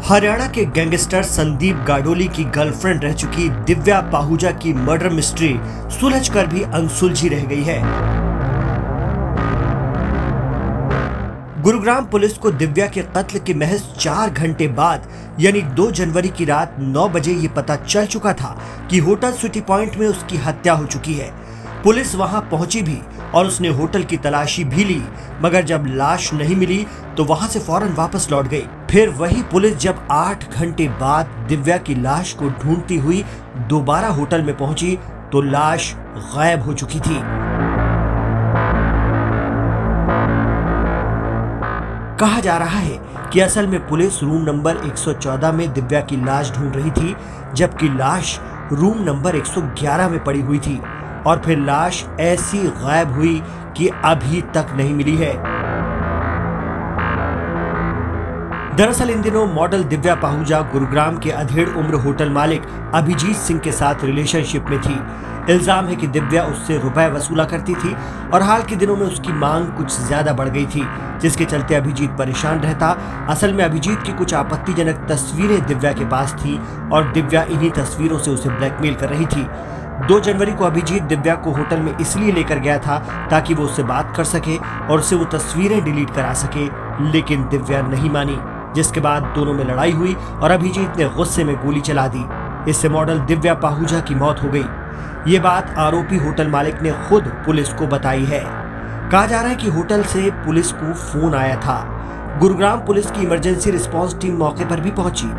हरियाणा के गैंगस्टर संदीप गाडोली की गर्लफ्रेंड रह चुकी दिव्या पाहुजा की मर्डर मिस्ट्री सुलझकर भी अनसुलझी रह गई है। गुरुग्राम पुलिस को दिव्या के कत्ल के महज 4 घंटे बाद यानी 2 जनवरी की रात 9 बजे ये पता चल चुका था कि होटल सिटी पॉइंट में उसकी हत्या हो चुकी है। पुलिस वहां पहुंची भी और उसने होटल की तलाशी भी ली, मगर जब लाश नहीं मिली तो वहां से फौरन वापस लौट गई। फिर वही पुलिस जब 8 घंटे बाद दिव्या की लाश को ढूंढती हुई दोबारा होटल में पहुंची तो लाश गायब हो चुकी थी। कहा जा रहा है कि असल में पुलिस रूम नंबर 114 में दिव्या की लाश ढूंढ रही थी, जबकि लाश रूम नंबर 111 में पड़ी हुई थी और फिर लाश ऐसी गायब हुई कि अभी तक नहीं मिली है। दरअसल इन दिनों मॉडल दिव्या पाहुजा गुरुग्राम के अधेड़ उम्र होटल मालिक अभिजीत सिंह के साथ रिलेशनशिप में थी। इल्जाम है कि दिव्या उससे रुपए वसूला करती थी और हाल के दिनों में उसकी मांग कुछ ज्यादा बढ़ गई थी, जिसके चलते अभिजीत परेशान रहता। असल में अभिजीत की कुछ आपत्तिजनक तस्वीरें दिव्या के पास थी और दिव्या इन्हीं तस्वीरों से उसे ब्लैकमेल कर रही थी। 2 जनवरी को अभिजीत दिव्या को होटल में इसलिए लेकर गया था ताकि वो उससे बात कर सके और उससे वो तस्वीरें डिलीट करा सके, लेकिन दिव्या नहीं मानी, जिसके बाद दोनों में लड़ाई हुई और अभिजीत ने गुस्से में गोली चला दी। इससे मॉडल दिव्या पाहुजा की मौत हो गई। ये बात आरोपी होटल मालिक ने खुद पुलिस को बताई है। कहा जा रहा है कि होटल से पुलिस को फोन आया था। गुरुग्राम पुलिस की इमरजेंसी रिस्पांस टीम मौके पर भी पहुंची।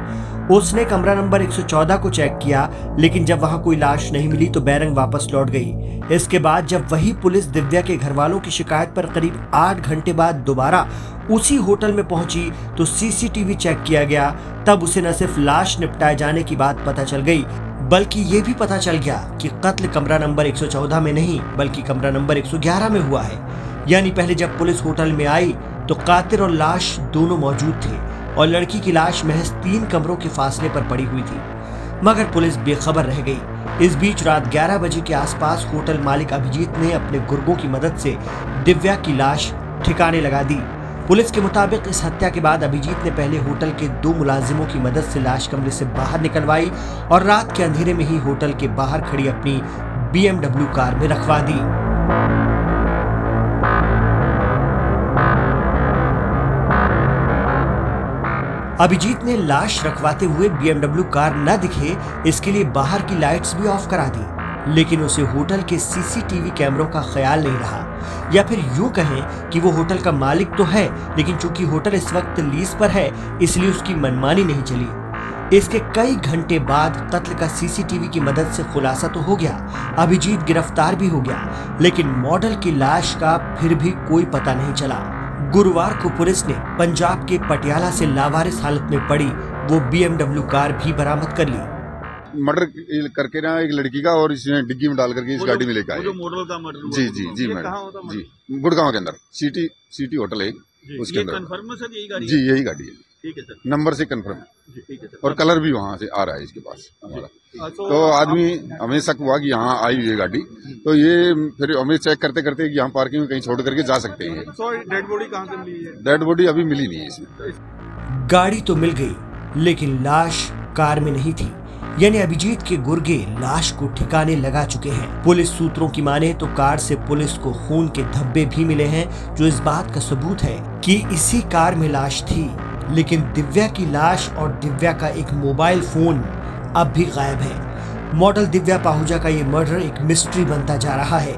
उसने कमरा नंबर 114 को चेक किया, लेकिन जब वहां कोई लाश नहीं मिली तो बैरंग वापस लौट गई। इसके बाद जब वही पुलिस दिव्या के घर वालों की शिकायत पर करीब 8 घंटे बाद दोबारा उसी होटल में पहुंची तो सीसीटीवी चेक किया गया। तब उसे न सिर्फ लाश निपटाए जाने की बात पता चल गई, बल्कि ये भी पता चल गया कि कत्ल कमरा नंबर 114 में नहीं बल्कि कमरा नंबर 111 में हुआ है। यानी पहले जब पुलिस होटल में आई तो कातिल और लाश दोनों मौजूद थे और लड़की की लाश महज 3 कमरों के फासले पर पड़ी हुई थी, मगर पुलिस बेखबर रह गई। इस बीच रात 11 बजे के आसपास होटल मालिक अभिजीत ने अपने गुर्गों की मदद से दिव्या की लाश ठिकाने लगा दी। पुलिस के मुताबिक इस हत्या के बाद अभिजीत ने पहले होटल के 2 मुलाजिमों की मदद से लाश कमरे से बाहर निकलवाई और रात के अंधेरे में ही होटल के बाहर खड़ी अपनी BMW कार में रखवा दी। अभिजीत ने लाश रखवाते हुए BMW कार न दिखे इसके लिए बाहर की लाइट्स भी ऑफ करा दी, लेकिन उसे होटल के सीसीटीवी कैमरों का ख्याल नहीं रहा, या फिर यूं कहें कि वो होटल का मालिक तो है, लेकिन चूंकि होटल इस वक्त लीज पर है इसलिए उसकी मनमानी नहीं चली। इसके कई घंटे बाद कत्ल का सीसीटीवी की मदद से खुलासा तो हो गया, अभिजीत गिरफ्तार भी हो गया, लेकिन मॉडल की लाश का फिर भी कोई पता नहीं चला। गुरुवार को पुलिस ने पंजाब के पटियाला से लावारिस हालत में पड़ी वो BMW कार भी बरामद कर ली। मर्डर करके ना एक लड़की का और इसने डिग्गी में डाल करके इस गाड़ी में लेकर आए। जो मॉडल का मर्डर जी जी जी मैडम जी, गुड़गांव के अंदर सिटी होटल है उसके अंदर। कंफर्म है सर यही गाड़ी? जी यही गाड़ी है। ठीक है सर, नंबर से कंफर्म है। ठीक है सर। और कलर भी वहाँ से आ रहा है इसके पास हमारा। तो आदमी हमें शक हुआ कि यहाँ आई हुई है गाड़ी, तो ये फिर हमें चेक करते करते यहाँ पार्किंग में कहीं छोड़ करके जा सकते हैं। डेड बॉडी कहाँ से मिली है? डेड बॉडी अभी मिली नहीं है इसमें। गाड़ी तो मिल गई लेकिन लाश कार में नहीं थी, यानी अभिजीत के गुर्गे लाश को ठिकाने लगा चुके हैं। पुलिस सूत्रों की माने तो कार से पुलिस को खून के धब्बे भी मिले हैं, जो इस बात का सबूत है कि इसी कार में लाश थी। लेकिन दिव्या की लाश और दिव्या का एक मोबाइल फोन अब भी गायब है। मॉडल दिव्या पाहुजा का ये मर्डर एक मिस्ट्री बनता जा रहा है।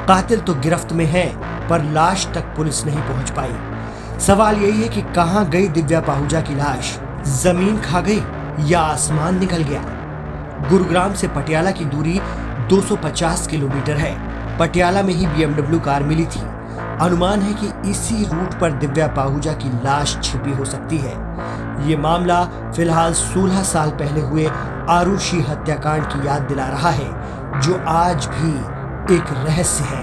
कातिल तो गिरफ्त में है पर लाश तक पुलिस नहीं पहुंच पाई। सवाल यही है कि कहां गई दिव्या पाहुजा की लाश? जमीन खा गई या आसमान निकल गया? गुरुग्राम से पटियाला की दूरी 250 किलोमीटर है। पटियाला में ही BMW कार मिली थी। अनुमान है कि इसी रूट पर दिव्या पाहुजा की लाश छिपी हो सकती है। ये मामला फिलहाल 16 साल पहले हुए आरुषि हत्याकांड की याद दिला रहा है, जो आज भी एक रहस्य है।